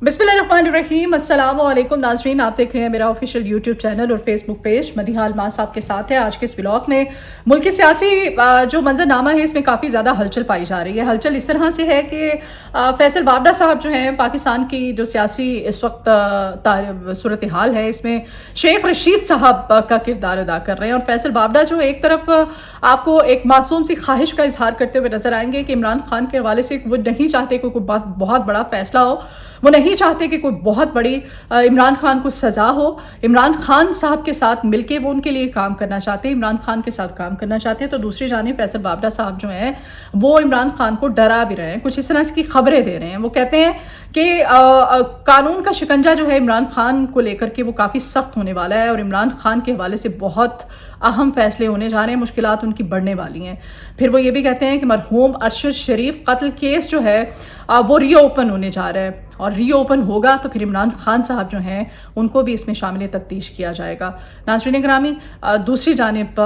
बिस्मिल्लाहिर्रहमानिर्रहीम। अस्सलाम वालेकुम नाज़रीन, आप देख रहे हैं मेरा ऑफिशियल यूट्यूब चैनल और फेसबुक पेज। मदीहा अलमास आपके साथ है। आज के इस व्लॉग में मुल्क की सियासी जो मंजरनामा है इसमें काफ़ी ज़्यादा हलचल पाई जा रही है। हलचल इस तरह से है कि फैसल बाबडा साहब जो हैं, पाकिस्तान की जो सियासी इस वक्त सूरत हाल है इसमें शेख रशीद साहब का किरदार अदा कर रहे हैं। और फैसल बाबडा जो एक तरफ आपको एक मासूम सी ख्वाहिश का इजहार करते हुए नजर आएंगे कि इमरान खान के हवाले से वो नहीं चाहते कि कोई बहुत बड़ा फैसला हो, वो नहीं चाहते कि कोई बहुत बड़ी इमरान खान को सज़ा हो। इमरान खान साहब के साथ मिलके वो उनके लिए काम करना चाहते हैं, इमरान खान के साथ काम करना चाहते हैं। तो दूसरी जानिब फैसल बाबडा साहब जो हैं वो इमरान खान को डरा भी रहे हैं, कुछ इस तरह की खबरें दे रहे हैं। वो कहते हैं कि कानून का शिकंजा जो है इमरान खान को लेकर के वो काफ़ी सख्त होने वाला है और इमरान खान के हवाले से बहुत अहम फैसले होने जा रहे हैं, मुश्किलात उनकी बढ़ने वाली हैं। फिर वो ये भी कहते हैं कि मरहूम अरशद शरीफ कत्ल केस जो है वो रीओपन होने जा रहा है और रीओपन होगा तो फिर इमरान खान साहब जो हैं उनको भी इसमें शामिल तफ्तीश किया जाएगा। नाज़रीन ग्रामी, दूसरी जानिब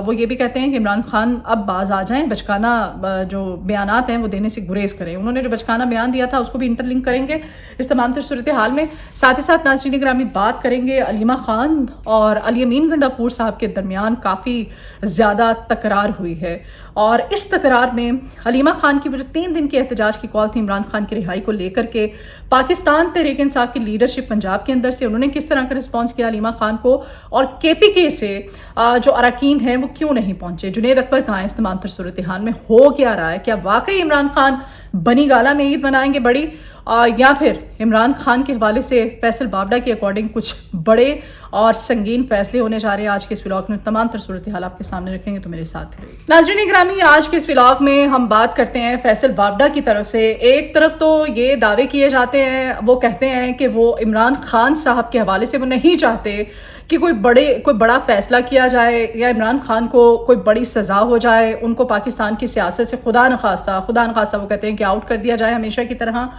वो ये भी कहते हैं कि इमरान खान अब बाज आ जाएं, बचकाना जो बयानात हैं वो देने से गुरेज करें। उन्होंने जो बचकाना बयान दिया था उसको भी इंटरलिंक करेंगे इस तमाम तर सूरत हाल में। साथ ही साथ नाज़रीन ग्रामी बात करेंगे अलीमा खान और अली अमीन गंडापुर साहब के दरमियान काफ़ी ज़्यादा तकरार हुई है और इस तकरार में अलीमा खान की वो जो 3 दिन की एहतजाज की कॉल थी इमरान खान की रिहाई को लेकर के, पाकिस्तान तहरीक इंसाफ की लीडरशिप पंजाब के अंदर से उन्होंने किस तरह का रिस्पांस किया अलीमा खान को, और केपीके से जो अरकान हैं वो क्यों नहीं पहुंचे, जुनेद अकबर कहाँ हैं, इस तमाम तर सूरत हाल में हो क्या रहा है। क्या वाकई इमरान खान बनी गाला में ईद मनाएंगे बड़ी, या फिर इमरान खान के हवाले से फैसल बाबडा के अकॉर्डिंग कुछ बड़े और संगीन फैसले होने जा रहे हैं। आज के इस व्लॉग में तमाम तर सूरत हाल आपके सामने रखेंगे, तो मेरे साथ रहिए। नाज़रीन ग्रामी, आज के इस व्लॉग में हम बात करते हैं फैसल बाबडा की तरफ से। एक तरफ तो ये दावे किए जाते हैं, वो कहते हैं कि वो इमरान खान साहब के हवाले से वो नहीं चाहते कि कोई बड़ा फैसला किया जाए या इमरान खान को कोई बड़ी सज़ा हो जाए, उनको पाकिस्तान की सियासत से खुदा न खास्ता वो कहते हैं कि आउट कर दिया जाए हमेशा की तरह,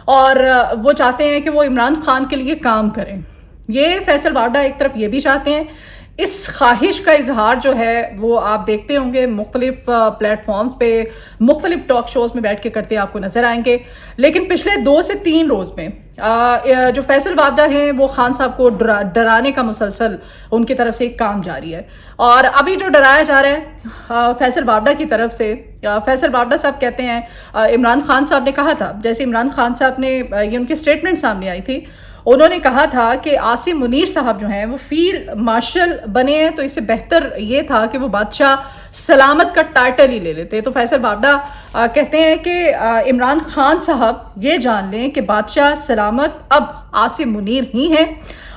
और वो चाहते हैं कि वो इमरान खान के लिए काम करें। ये फैसल बाबडा एक तरफ ये भी चाहते हैं। इस ख्वाहिश का इजहार जो है वो आप देखते होंगे मुख्तलिफ प्लेटफॉर्म्स पे, मुख्तलिफ टॉक शोज़ में बैठ के करते आपको नज़र आएंगे। लेकिन पिछले 2 से 3 रोज़ में जो फैसल बाबडा हैं वो खान साहब को डराने का मुसलसल उनकी तरफ से एक काम जारी है। और अभी जो डराया जा रहा है फैसल बाबडा की तरफ से, फैसल बाबडा साहब कहते हैं इमरान खान साहब ने कहा था, जैसे इमरान खान साहब ने ये उनकी स्टेटमेंट सामने आई थी, उन्होंने कहा था कि आसिम मुनीर साहब जो हैं वो फील्ड मार्शल बने हैं तो इससे बेहतर ये था कि वो बादशाह सलामत का टाइटल ही ले लेते। तो फैसल बाबडा कहते हैं कि इमरान खान साहब ये जान लें कि बादशाह सलामत अब आसिम मुनीर ही हैं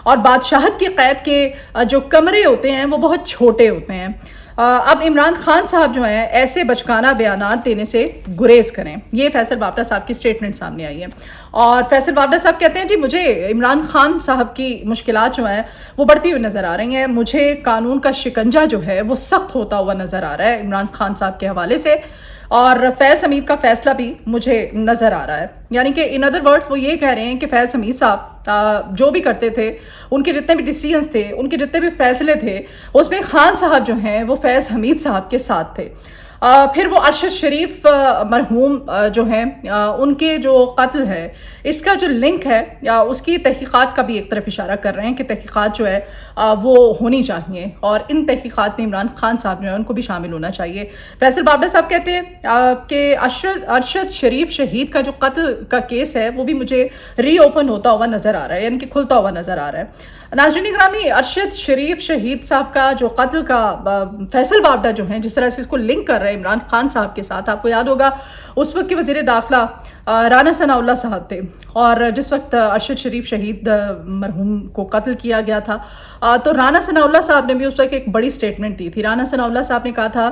और बादशाहत की क़ैद के जो कमरे होते हैं वो बहुत छोटे होते हैं। अब इमरान खान साहब जो हैं ऐसे बचकाना बयानात देने से गुरेज करें। ये फैसल बाबडा साहब की स्टेटमेंट सामने आई है और फैसल बाबडा साहब कहते हैं जी मुझे इमरान खान साहब की मुश्किलात जो हैं वो बढ़ती हुई नज़र आ रही हैं, मुझे कानून का शिकंजा जो है वो सख्त होता हुआ नज़र आ रहा है इमरान खान साहब के हवाले से, और फैज़ हमीद का फैसला भी मुझे नज़र आ रहा है। यानी कि इन अदर वर्ड्स वो ये कह रहे हैं कि फैज़ हमीद साहब जो भी करते थे, उनके जितने भी डिसीजंस थे, उनके जितने भी फैसले थे, उसमें खान साहब जो हैं वो फैज़ हमीद साहब के साथ थे। फिर वो अरशद शरीफ मरहूम जो हैं उनके जो कत्ल है इसका जो लिंक है उसकी तहकीकात का भी एक तरफ इशारा कर रहे हैं कि तहकीकात जो है वो होनी चाहिए और इन तहकीकात में इमरान खान साहब जो है उनको भी शामिल होना चाहिए। फैसल बाबडा साहब कहते हैं कि अरशद शरीफ शहीद का जो कत्ल का केस है वो भी मुझे रीओपन होता हुआ नज़र आ रहा है, यानी कि खुलता हुआ नज़र आ रहा है। नाज़रीन ग्रामी, अरशद शरीफ शहीद साहब का जो कत्ल का फैसल बाबडा जो हैं जिस तरह से इसको लिंक कर रहे हैं इमरान खान साहब के साथ, आपको याद होगा उस वक्त के वज़ीर दाखिला राना सनाउल्लाह साहब थे और जिस वक्त अरशद शरीफ शहीद मरहूम को कत्ल किया गया था तो राना सनाउल्लाह साहब ने भी उस वक्त एक बड़ी स्टेटमेंट दी थी। राना सनाउल्लाह साहब ने कहा था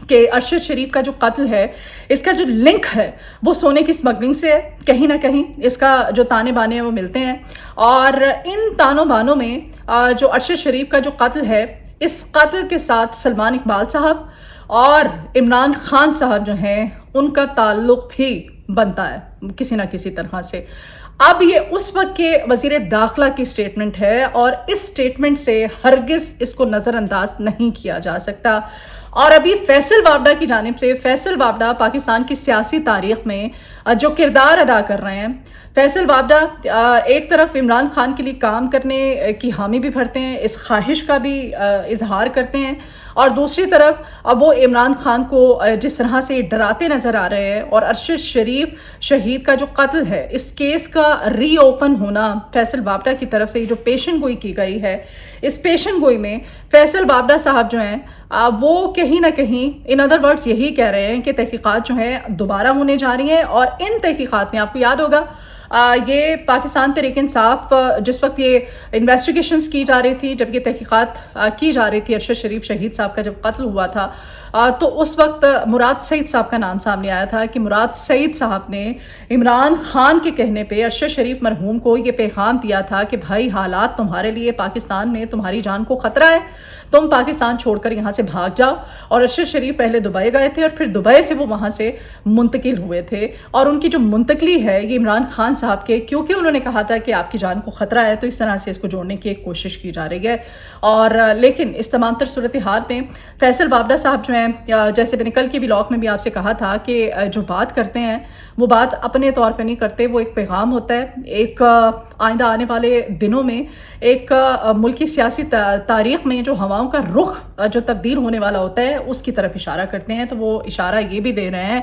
कि अरशद शरीफ का जो कत्ल है इसका जो लिंक है वो सोने की स्मगलिंग से है, कहीं ना कहीं इसका जो ताने बाने हैं वो मिलते हैं और इन तानों बानों में जो अरशद शरीफ का जो कत्ल है इस कत्ल के साथ सलमान इकबाल साहब और इमरान खान साहब जो हैं उनका ताल्लुक़ भी बनता है किसी ना किसी तरह से। अब ये उस वक्त के वज़ीर दाखिला की स्टेटमेंट है और इस स्टेटमेंट से हरगिज़ इसको नज़रअंदाज नहीं किया जा सकता اور ابھی فیصل وابڈا کی جانب سے، فیصل وابڈا پاکستان کی سیاسی تاریخ میں جو کردار ادا کر رہے ہیں، فیصل وابڈا ایک طرف عمران خان کے لیے کام کرنے کی حامی بھی بھرتے ہیں، اس خواہش کا بھی اظہار کرتے ہیں، اور دوسری طرف اب وہ عمران خان کو جس طرح سے ڈراتے نظر آ رہے ہیں، اور ارشد شریف شہید کا جو قتل ہے، اس کیس کا ری اوپن ہونا فیصل وابڈا کی طرف سے جو پیشن گوئی کی گئی ہے، اس پیشن گوئی میں فیصل وابڈا صاحب جو ہیں وہ کہیں نہ کہیں ان ادر ورڈز یہی کہہ رہے ہیں کہ تحقیقات جو ہیں دوبارہ ہونے جا رہی ہیں، اور ان تحقیقات میں آپ کو یاد ہوگا یہ پاکستان تحریک انصاف جس وقت یہ انویسٹیگیشنز کی جا رہی تھی، جب یہ تحقیقات کی جا رہی تھی ارشد شریف شہید صاحب کا جب قتل ہوا تھا، تو اس وقت مراد سعید صاحب کا نام سامنے آیا تھا کہ مراد سعید صاحب نے عمران خان کے کہنے پہ ارشد شریف مرحوم کو یہ پیغام دیا تھا کہ بھائی حالات تمہارے لیے پاکستان میں تمہاری جان کو خطرہ ہے، تم پاکستان چھوڑ کر یہاں سے بھاگ جاؤ۔ اور ارشد شریف پہلے دبئی گئے تھے، اور پھر دبئی سے وہ وہاں سے منتقل ہوئے تھے، اور ان کی جو منتقلی ہے یہ عمران خان صاحب کے، کیونکہ انہوں نے کہا تھا کہ آپ کی جان کو خطرہ ہے، تو اس طرح سے اس کو جوڑنے کی ایک کوشش کی جا رہی ہے۔ اور لیکن اس تمام تر صورتحال میں فیصل وابڈا صاحب جو ہیں، جیسے میں نے کل کے ولاگ میں بھی آپ سے کہا تھا کہ جو بات کرتے ہیں وہ بات اپنے طور پہ نہیں کرتے، وہ ایک پیغام ہوتا ہے، ایک آئندہ آنے والے دنوں میں ایک ملکی سیاسی تاریخ میں جو ہواؤں کا رخ جو تبدیل ہونے والا ہوتا ہے اس کی طرف اشارہ کرتے ہیں۔ تو وہ اشارہ یہ بھی دے رہے ہیں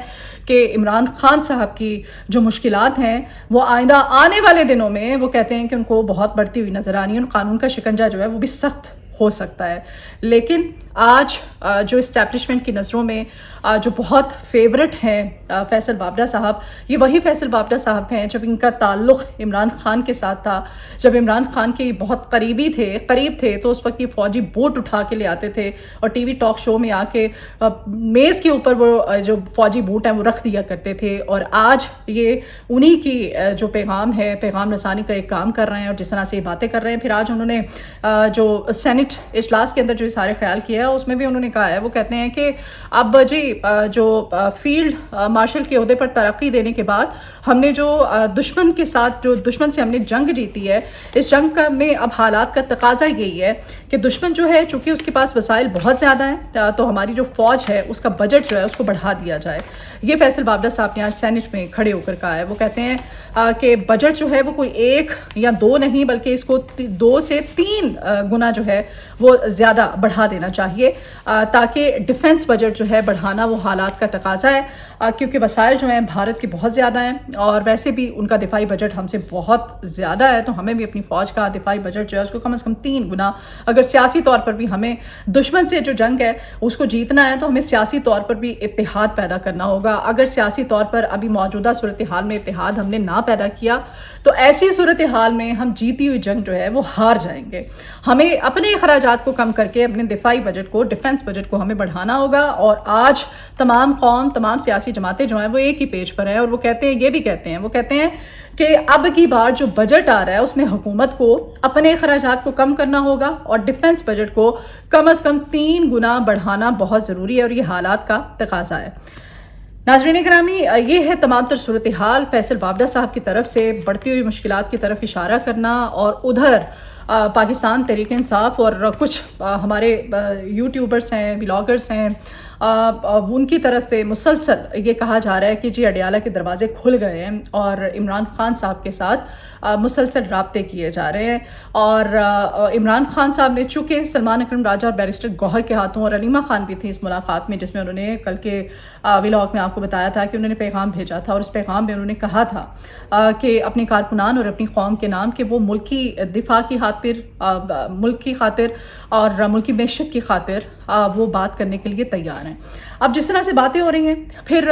کہ عمران خان صاحب کی جو مشکلات ہیں وہ آئندہ آنے والے دنوں میں وہ کہتے ہیں کہ ان کو بہت بڑھتی ہوئی نظر آنی ہے، اور قانون کا شکنجہ جو ہے وہ بھی سخت ہو سکتا ہے۔ لیکن آج جو اسٹیبلشمنٹ کی نظروں میں جو بہت فیورٹ ہیں فیصل وابڈا صاحب، یہ وہی فیصل وابڈا صاحب ہیں جب ان کا تعلق عمران خان کے ساتھ تھا، جب عمران خان کے بہت قریب تھے تو اس وقت یہ فوجی بوٹ اٹھا کے لے آتے تھے، اور ٹی وی ٹاک شو میں آ کے میز کے اوپر وہ جو فوجی بوٹ ہیں وہ رکھ دیا کرتے تھے، اور آج یہ انہی کی جو پیغام ہے، پیغام رسانی کا ایک کام کر رہے ہیں، اور جس طرح سے یہ باتیں کر رہے ہیں۔ پھر آج انہوں نے جو سینٹ اجلاس کے اندر جو سارے خیال کیا ہے اس میں بھی انہوں نے کہا ہے، وہ کہتے ہیں کہ اب جی جو فیلڈ مارشل کے عہدے پر ترقی دینے کے بعد ہم نے جو دشمن کے ساتھ جو دشمن سے ہم نے جنگ جیتی ہے، اس جنگ میں اب حالات کا تقاضا یہی ہے کہ دشمن جو ہے چونکہ اس کے پاس وسائل بہت زیادہ ہیں، تو ہماری جو فوج ہے اس کا بجٹ جو ہے اس کو بڑھا دیا جائے۔ یہ فیصل وابڈا صاحب نے آج سینٹ میں کھڑے ہو کر کہا ہے۔ وہ کہتے ہیں کہ بجٹ جو ہے وہ کوئی 1 یا 2 نہیں بلکہ اس کو 2 سے 3 گنا جو ہے وہ زیادہ بڑھا دینا چاہیے، تاکہ ڈیفنس بجٹ جو ہے بڑھانا وہ حالات کا تقاضا ہے، کیونکہ وسائل جو ہیں بھارت کے بہت زیادہ ہیں، اور ویسے بھی ان کا دفاعی بجٹ ہم سے بہت زیادہ ہے، تو ہمیں بھی اپنی فوج کا دفاعی بجٹ جو ہے اس کو کم از کم 3 گنا، اگر سیاسی طور پر بھی ہمیں دشمن سے جو جنگ ہے اس کو جیتنا ہے تو ہمیں سیاسی طور پر بھی اتحاد پیدا کرنا ہوگا۔ اگر سیاسی طور پر ابھی موجودہ صورتحال میں اتحاد ہم نے نہ پیدا کیا تو ایسی صورتحال میں ہم جیتی ہوئی جنگ جو ہے وہ ہار جائیں گے۔ ہمیں اپنے اخراجات کو کم کر کے اپنے دفاعی بجٹ کو، ڈیفنس بجٹ کو ہمیں بڑھانا ہوگا، اور آج تمام سیاسی جماعتیں جو ہیں وہ ایک ہی پیج پر ہیں، اور وہ کہتے ہیں، یہ بھی کہتے ہیں، وہ کہتے ہیں کہ اب کی بار جو بجٹ آ رہا ہے اس میں حکومت کو اپنے اخراجات کو کم کرنا ہوگا، اور ڈیفنس بجٹ کو کم از کم 3 گنا بڑھانا بہت ضروری ہے، اور یہ حالات کا تقاضا ہے۔ ناظرین گرامی، یہ ہے تمام تر صورتحال، فیصل وابڈا صاحب کی طرف سے بڑھتی ہوئی مشکلات کی طرف اشارہ کرنا، اور ادھر پاکستان تحریک انصاف اور کچھ ہمارے یوٹیوبرس ہیں، بلاگرس ہیں، ان کی طرف سے مسلسل یہ کہا جا رہا ہے کہ جی اڈیالہ کے دروازے کھل گئے ہیں، اور عمران خان صاحب کے ساتھ مسلسل رابطے کیے جا رہے ہیں، اور عمران خان صاحب نے چونکہ سلمان اکرم راجہ اور بیرسٹر گوہر کے ہاتھوں، اور علیمہ خان بھی تھی اس ملاقات میں، جس میں انہوں نے کل کے ولاگ میں آپ کو بتایا تھا کہ انہوں نے پیغام بھیجا تھا، اور اس پیغام میں انہوں نے کہا تھا کہ اپنے کارکنان اور اپنی قوم کے نام کہ وہ ملکی دفاع کی خاطر، ملک کی خاطر اور ملکی معیشت کی خاطر وہ بات کرنے کے لیے تیار ہیں۔ اب جس طرح سے باتیں ہو رہی ہیں، پھر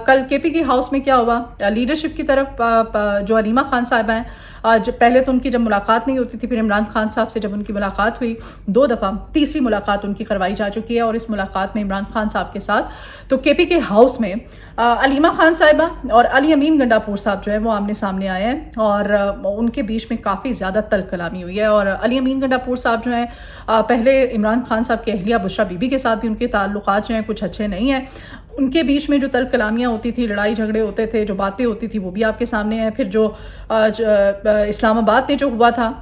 کل کے پی کے ہاؤس میں کیا ہوا، لیڈرشپ کی طرف جو علیمہ خان صاحبہ ہیں، پہلے تو ان کی جب ملاقات نہیں ہوتی تھی، پھر عمران خان صاحب سے جب ان کی ملاقات ہوئی 2 دفعہ، تیسری ملاقات ان کی کروائی جا چکی ہے، اور اس ملاقات میں عمران خان صاحب کے ساتھ تو کے پی کے ہاؤس میں علیمہ خان صاحبہ اور علی امین گنڈاپور صاحب جو ہے وہ آمنے سامنے آئے ہیں، اور ان کے بیچ میں کافی زیادہ تلخ کلامی ہوئی ہے، اور علی امین گنڈاپور صاحب جو ہیں پہلے عمران خان صاحب کے اہلیہ بشریٰ بی بی کے ساتھ بھی ان کے تعلقات جو ہیں کچھ اچھے نہیں ہیں، ان کے بیچ میں جو تلخ کلامیاں ہوتی تھی، لڑائی جھگڑے ہوتے تھے، جو باتیں ہوتی تھی وہ بھی آپ کے سامنے ہیں۔ پھر جو اسلام آباد میں جو ہوا تھا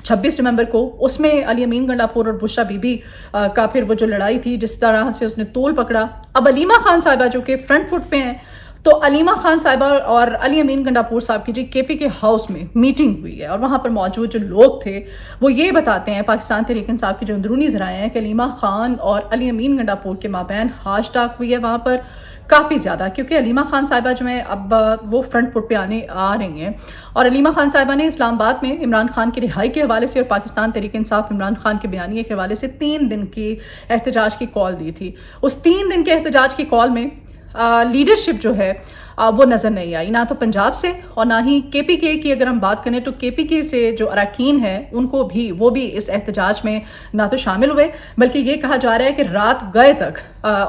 26 नवंबर को, उसमें अली अमीन गंडापुर और बुशरा बीबी का फिर वो जो लड़ाई थी, जिस तरह से उसने तूल पकड़ा। अब अलीमा खान साहिबा जो कि फ्रंट फुट पे हैं, तो अलीमा खान साहिबा और अली अमीन गंडापुर साहब की जी केपी के हाउस में मीटिंग हुई है, और वहाँ पर मौजूद जो लोग थे वो ये बताते हैं, पाकिस्तान तहरीक इंसाफ की जो अंदरूनी ज़राए हैं, कि अलीमा खान और अली अमीन गंडापुर के माबैन हाश टाक हुई है वहाँ पर काफ़ी ज़्यादा, क्योंकि अलीमा खान साहिबा जो है अब वो फ्रंट फुट पे आ रही हैं। और अलीमा खान साहिबा ने इस्लामाबाद में इमरान खान की रिहाई के हवाले से और पाकिस्तान तहरीक इंसाफ इमरान खान के बयानिए के हवाले से 3 दिन की एहतजाज की कॉल दी थी। उस 3 दिन के एहतजाज की कॉल में लीडरशिप जो है वो नज़र नहीं आई, ना तो पंजाब से और ना ही KPK की अगर हम बात करें तो KPK से जो अरकान हैं उनको भी, वो भी इस एहतजाज में ना तो शामिल हुए, बल्कि ये कहा जा रहा है कि रात गए तक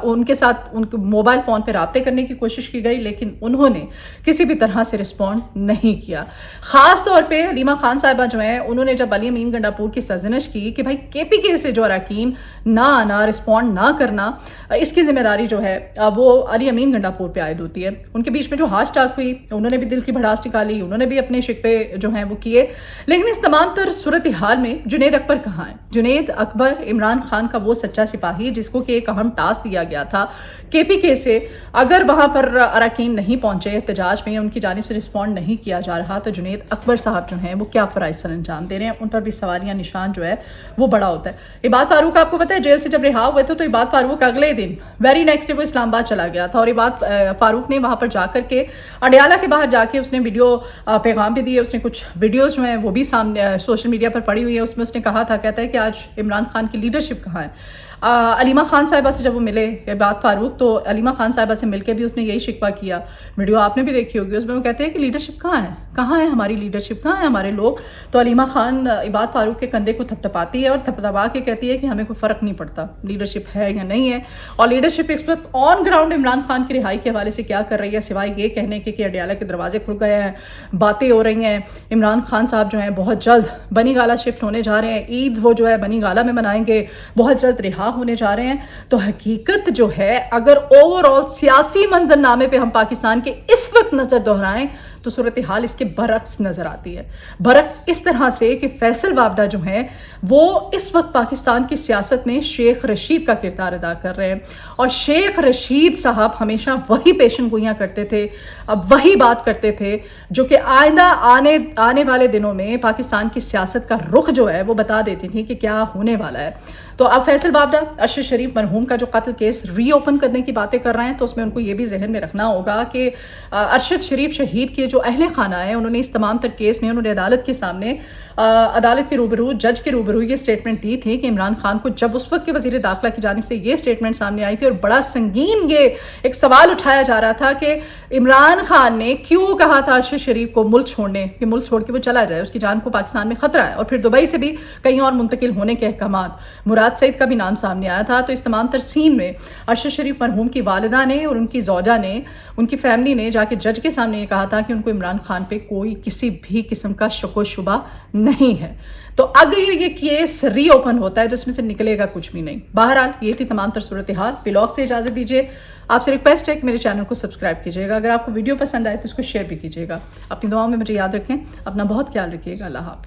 उनके साथ उनके मोबाइल फ़ोन पे राब्ते करने की कोशिश की गई, लेकिन उन्होंने किसी भी तरह से रिस्पॉन्ड नहीं किया। ख़ास तौर पर अलीमा खान साहिबा जो हैं, उन्होंने जब अली अमीन गंडापुर की सरजनश की कि भाई KPK से जो अरकान ना आना, रिस्पॉन्ड ना करना, इसकी ज़िम्मेदारी जो है वो अली अमीन गंडापुर पे आयद होती है। उनके बीच में जो हाश टाक हुई, उन्होंने भी दिल की भड़ास निकाली, उन्होंने भी अपने शिकवे जो हैं वो किए, लेकिन इस तमाम तर सूरत हाल में जुनैद अकबर कहाँ है? जुनैद अकबर इमरान खान का वो सच्चा सिपाही जिसको कि एक अहम टास्क दिया गया था KPK से, अगर वहाँ पर अरकान नहीं पहुँचे एहतजाज में, उनकी जानिब से रिस्पॉन्ड नहीं किया जा रहा, तो जुनैद अकबर साहब जो हैं वो क्या फ़राइज़ सर अंजाम दे रहे हैं, उन पर भी सवालिया निशान जो है वो बड़ा होता है। इबाद फारूक आपको पता है जेल से जब रिहा हुए थे, तो इबाद फारूक अगले दिन वेरी नेक्स्ट डे वो इस्लामाबाद चला गया था, और इबाद फारूक ने वहाँ पर जाकर के अडियाला के बाहर जाके उसने वीडियो पैगाम भी दिए, उसने कुछ वीडियोस जो हैं वो भी सामने सोशल मीडिया पर पड़ी हुई है। उसमें उसने कहा था, कहता है कि आज इमरान खान की लीडरशिप कहाँ है। अलीमा खान साहिबा से जब वो मिले इबाद फारूक, तो अलीमा खान साहिबा से मिलकर भी उसने यही शिकवा किया, वीडियो आपने भी देखी होगी, उसमें वो कहते हैं कि लीडरशिप कहाँ है, कहाँ है हमारी लीडरशिप, कहाँ है हमारे लोग। तो अलीमा खान इबाद फारूक के कंधे को थपथपाती है और थपथपा के कहती है कि हमें कोई फ़र्क नहीं पड़ता लीडरशिप है या नहीं है। और लीडरशिप इस वक्त ऑन ग्राउंड इमरान खान की रिहाई के हवाले से क्या कर रही है, सिवाय ये कहने के कि अडियाला के दरवाजे खुल गए हैं, बातें हो रही हैं, इमरान खान साहब जो हैं बहुत जल्द बनी गाला शिफ्ट होने जा रहे हैं, ईद वो जो है बनी गाला में मनाएंगे, बहुत जल्द रिहा होने जा रहे हैं। तो हकीकत जो है, अगर ओवरऑल सियासी मंजरनामे पे हम पाकिस्तान के इस वक्त नजर दोहराएं, तो सूरत हाल इसके बरक्स नज़र आती है। बरक्स इस तरह से कि फैसल बाबडा जो हैं वो इस वक्त पाकिस्तान की सियासत में शेख रशीद का किरदार अदा कर रहे हैं, और शेख रशीद साहब हमेशा वही पेशन गोइयाँ करते थे, अब वही बात करते थे जो कि आइंदा आने वाले दिनों में पाकिस्तान की सियासत का रुख जो है वो बता देती थी कि क्या होने वाला है। तो अब फैसल बाबडा अरशद शरीफ मरहूम का जो कत्ल केस रीओपन करने की बातें कर रहे हैं, तो उसमें उनको ये भी जहन में रखना होगा कि अरशद शरीफ शहीद के जो अहले खाना है, उन्होंने इस तमाम तर केस में उन्होंने अदालत के सामने, अदालत के रूबरू, जज के रूबरू ये स्टेटमेंट दी थी कि इमरान खान को जब उस वक्त के वज़ीर दाखिला की जानिब से ये स्टेटमेंट सामने आई थी और बड़ा संगीन ये एक सवाल उठाया जा रहा था कि इमरान खान ने क्यों कहा था अरशद शरीफ को मुल्क छोड़ने, कि मुल्क छोड़ के वो चला जाए, उसकी जान को पाकिस्तान में खतरा है, और फिर दुबई से भी कहीं और मुंतकिल होने के अहकामात, मुराद सईद का भी नाम सामने आया था। तो इस तमाम तर सीन में अरशद शरीफ मरहूम की वालिदा ने और उनकी ज़ौजा ने, उनकी फैमिली ने जाके जज के सामने ये कहा था कि उनको इमरान खान पे कोई किसी भी किस्म का शको शुबा नहीं है। तो अगर ये केस रीओपन होता है तो इसमें से निकलेगा कुछ भी नहीं। बहरहाल ये थी तमाम तर सूरत हाल। ब्लॉग से इजाज़त दीजिए, आपसे रिक्वेस्ट है कि मेरे चैनल को सब्सक्राइब कीजिएगा, अगर आपको वीडियो पसंद आए तो इसको शेयर भी कीजिएगा। अपनी दुआओं में मुझे याद रखें, अपना बहुत ख्याल रखिएगा। अल्लाह हाफ़िज़।